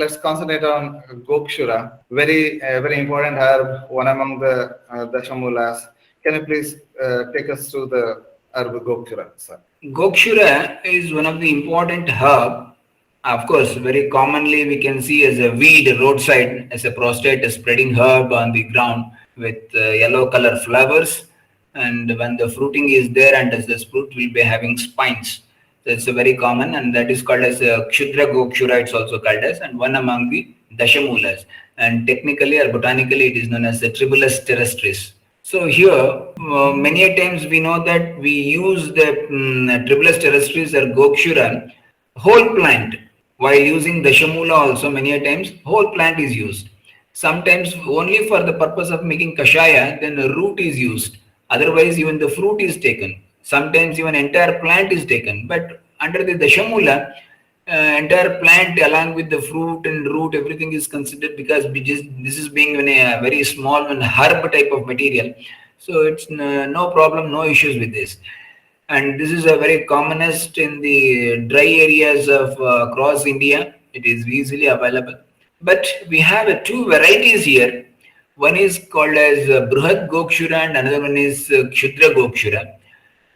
Let's concentrate on Gokshura, very important herb, one among the Dashamulas. Can you please take us through the herb Gokshura, sir? Gokshura is one of the important herb. Of course, very commonly we can see as a weed roadside, as a prostate, a spreading herb on the ground with yellow color flowers. And when the fruiting is there, and as the fruit will be having spines. So it's a very common, and that is called as Kshudra Gokshura, it's also called as, and one among the Dashamulas. And technically or botanically, it is known as the Tribulus terrestris. So here, many a times we know that we use the Tribulus terrestris or Gokshura whole plant. While using Dashamula also, many a times whole plant is used. Sometimes only for the purpose of making kashaya, then the root is used. Otherwise, even the fruit is taken. Sometimes even entire plant is taken. But under the Dashamula, entire plant along with the fruit and root, everything is considered, because this is being in a very small and herb type of material. So it's no problem, no issues with this. And this is a very commonest in the dry areas of across India. It is easily available. But we have two varieties here. One is called as Bruhat Gokshura and another one is Kshudra Gokshura.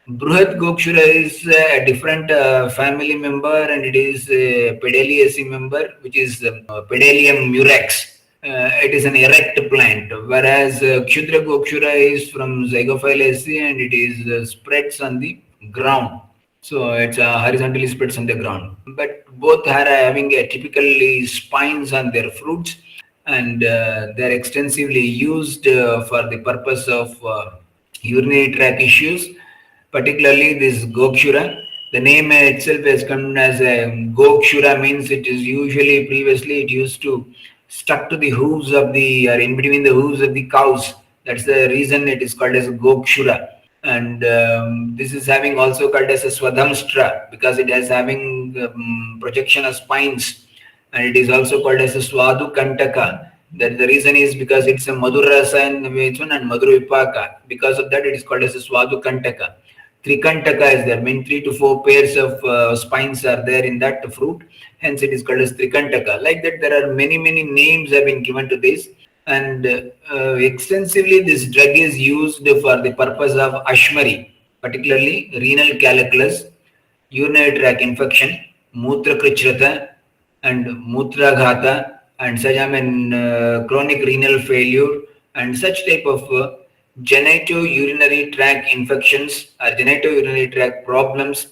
Bruhat Gokshura is a different family member, and it is a Pedaliaceae member, which is Pedalium murex. It is an erect plant, whereas Kshudra Gokshura is from Zygophyllaceae, and it is spreads on the ground. So it's horizontally spreads on the ground. But both are having a typically spines on their fruits, and they're extensively used for the purpose of urinary tract issues, particularly this Gokshura. The name itself has come as a Gokshura, means it is usually previously it used to stuck to the hooves of the, or in between the hooves of the cows. That's the reason it is called as Gokshura. And this is having also called as a Swadhamstra, because it has having projection of spines, and it is also called as a Swadu Kantaka. That the reason is because it's a Madhurasa and Madhurvipaka. Because of that, it is called as a Swadu Kantaka. Trikantaka is there, mean 3 to 4 pairs of spines are there in that fruit. Hence, it is called as Trikantaka. Like that, there are many names have been given to this. And extensively, this drug is used for the purpose of Ashmari, particularly renal calculus, urinary tract infection, Mutra Krichrata, and Mutraghata, and such, chronic renal failure, and such type of genitourinary tract infections or genitourinary tract problems,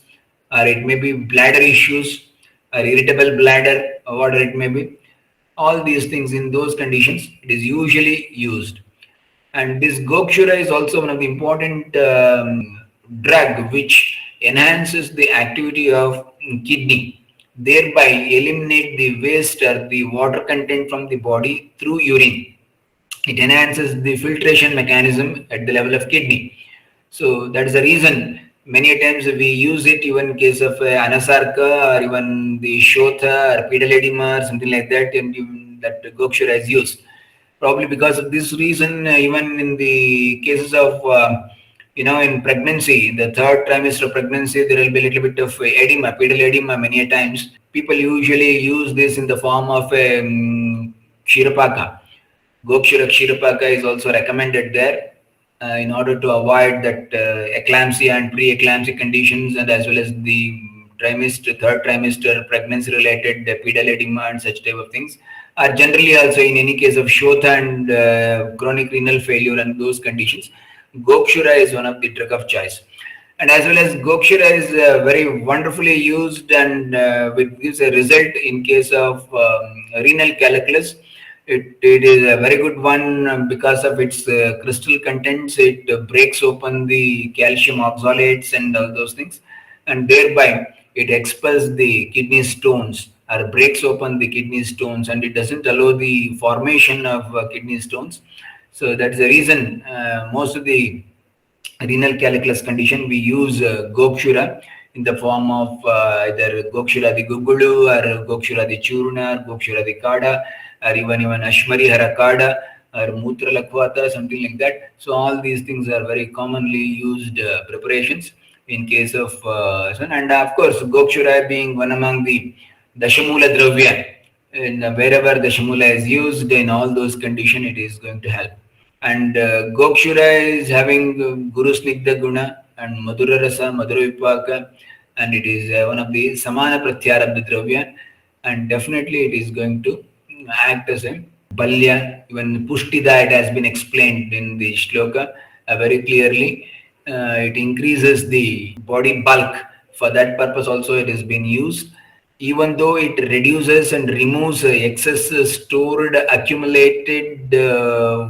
or it may be bladder issues or irritable bladder, or whatever it may be. All these things, in those conditions, it is usually used. And this Gokshura is also one of the important drug which enhances the activity of kidney, thereby eliminate the waste or the water content from the body through urine. It enhances the filtration mechanism at the level of kidney. So that is the reason many times we use it even in case of anasarka, or even the shotha or pedal edema or something like that, and even that Gokshura is used. Probably because of this reason, even in the cases of in pregnancy, in the third trimester of pregnancy, there will be a little bit of edema, pedal edema many a times. People usually use this in the form of a Kshirapaka. Gokshura Kshirapaka is also recommended there in order to avoid that eclampsia and pre-eclampsia conditions, and as well as the third trimester pregnancy related pedal edema and such type of things. Are generally also in any case of Shotha and chronic renal failure and those conditions, Gokshura is one of the drug of choice. And as well as Gokshura is very wonderfully used, and it gives a result in case of renal calculus. It is a very good one because of its crystal contents. It breaks open the calcium oxalates and all those things, and thereby it expels the kidney stones, or breaks open the kidney stones, and it doesn't allow the formation of kidney stones. So that's the reason most of the renal calculus condition we use Gokshura in the form of either Gokshura the Gugulu, or Gokshura the Churna, or Gokshura the Kada, or even Ashmari Harakada, or Mutra Lakvata, something like that. So all these things are very commonly used preparations in case of and of course Gokshura being one among the Dashamula Dravya, in wherever the Shamula is used, in all those conditions, it is going to help. And Gokshura is having Guru Snigdha Guna and Madhura Rasa, Madhura Vipaka, and it is one of the Samana Pratyarabdha Dravya, and definitely it is going to act as a Balya. Even Pushtida, it has been explained in the shloka very clearly. It increases the body bulk. For that purpose also it has been used. Even though it reduces and removes excess stored accumulated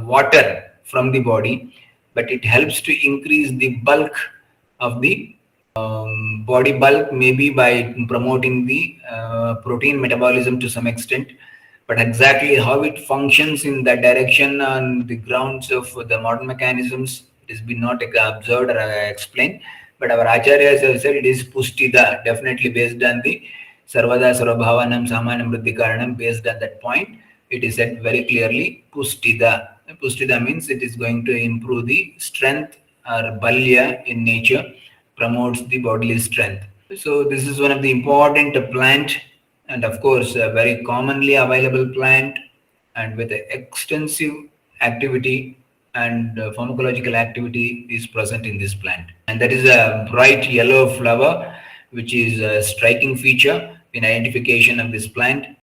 water from the body, but it helps to increase the bulk of the body bulk, maybe by promoting the protein metabolism to some extent. But exactly how it functions in that direction on the grounds of the modern mechanisms, it has been not observed or explained. But our acharyas have said it is Pushtida, definitely based on the Sarvada Sarvabhavanam Samanam Vriddhi Karanam. Based on that point, it is said very clearly Pushtida. Pushtida means it is going to improve the strength or balya in nature, promotes the bodily strength. So this is one of the important plant, and of course a very commonly available plant, and with extensive activity and pharmacological activity is present in this plant. And that is a bright yellow flower, which is a striking feature in identification of this plant.